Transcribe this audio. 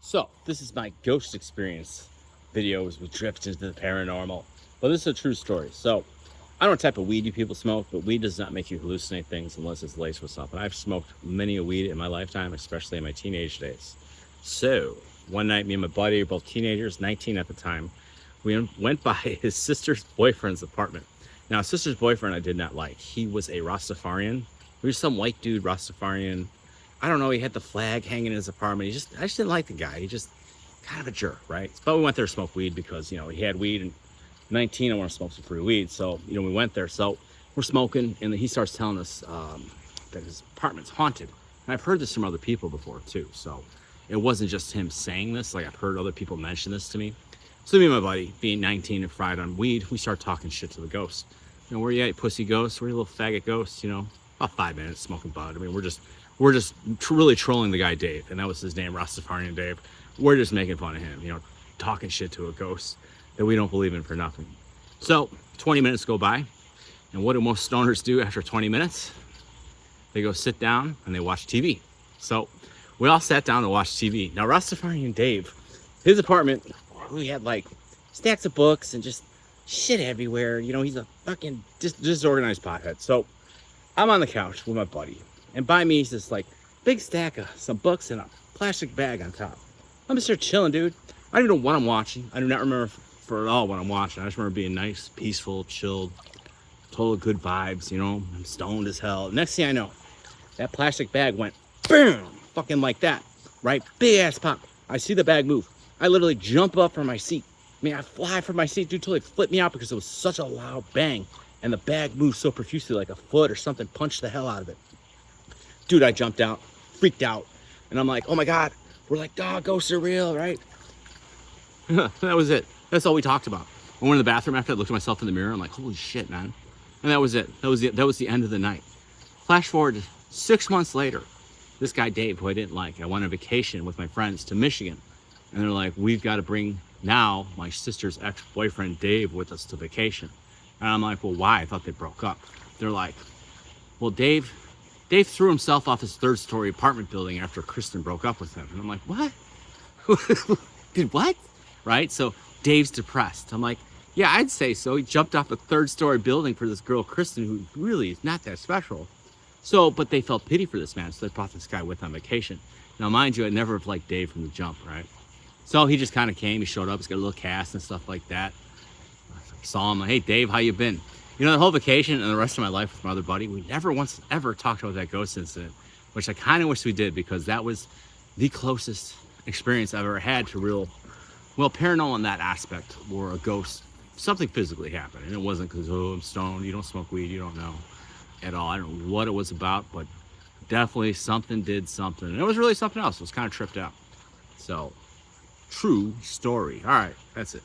So, this is my ghost experience videos with drift into the paranormal. But this is a true story. So, I don't know what type of weed you people smoke, but weed does not make you hallucinate things unless it's laced with something. I've smoked many a weed in my lifetime, especially in my teenage days. So, one night, me and my buddy, both teenagers, 19 at the time, we went by his sister's boyfriend's apartment. Now, his sister's boyfriend I did not like. He was a Rastafarian. He was some white dude, Rastafarian. I don't know, he had the flag hanging in his apartment. I just didn't like the guy. He just kind of a jerk, right? But we went there to smoke weed because, he had weed, and 19, I want to smoke some free weed. So, we went there. So we're smoking, and he starts telling us that his apartment's haunted. And I've heard this from other people before too. So it wasn't just him saying this. Like, I've heard other people mention this to me. So me and my buddy, being 19 and fried on weed, we start talking shit to the ghost. Where you at, you pussy ghost? Where you, little faggot ghost? About 5 minutes smoking bud. I mean, we're just really trolling the guy Dave, and that was his name, Rastafarian Dave. We're just making fun of him, talking shit to a ghost that we don't believe in for nothing. So 20 minutes go by, and what do most stoners do after 20 minutes? They go sit down and they watch TV. So we all sat down to watch TV. Now, Rastafarian Dave, his apartment, we had like stacks of books and just shit everywhere. He's a fucking disorganized pothead. So I'm on the couch with my buddy, and by me is this like big stack of some books and a plastic bag on top. I'm just here chilling, dude. I don't even know what I'm watching. I do not remember for at all what I'm watching. I just remember being nice, peaceful, chilled, total good vibes. I'm stoned as hell. Next thing I know, that plastic bag went boom, fucking like that, right? Big ass pop. I see the bag move. I literally jump up from my seat. I fly from my seat, dude, till it flipped me out because it was such a loud bang. And the bag moved so profusely, like a foot or something punched the hell out of it. Dude, I jumped out, freaked out. And I'm like, oh my God, we're like, dog, ghosts are real, right? That was it. That's all we talked about. I went in the bathroom after I looked at myself in the mirror. I'm like, holy shit, man. And that was it. That was the end of the night. Flash forward 6 months later, this guy, Dave, who I didn't like, I went on vacation with my friends to Michigan. And they're like, we've got to bring now my sister's ex-boyfriend, Dave, with us to vacation. And I'm like, well, why? I thought they broke up. They're like, well, Dave threw himself off his third-story apartment building after Kristen broke up with him. And I'm like, what? Did what? Right? So Dave's depressed. I'm like, yeah, I'd say so. He jumped off a third-story building for this girl, Kristen, who really is not that special. So, but they felt pity for this man, so they brought this guy with on vacation. Now, mind you, I never have liked Dave from the jump, right? So he just kind of came. He showed up. He's got a little cast and stuff like that. I saw him. Like, hey, Dave, how you been? The whole vacation and the rest of my life with my other buddy, we never once ever talked about that ghost incident, which I kind of wish we did, because that was the closest experience I've ever had to real, paranormal in that aspect, where a ghost, something physically happened. And it wasn't because, oh, I'm stoned, you don't smoke weed, you don't know at all. I don't know what it was about, but definitely something did something. And it was really something else. I was kind of tripped out. So, true story. All right, that's it.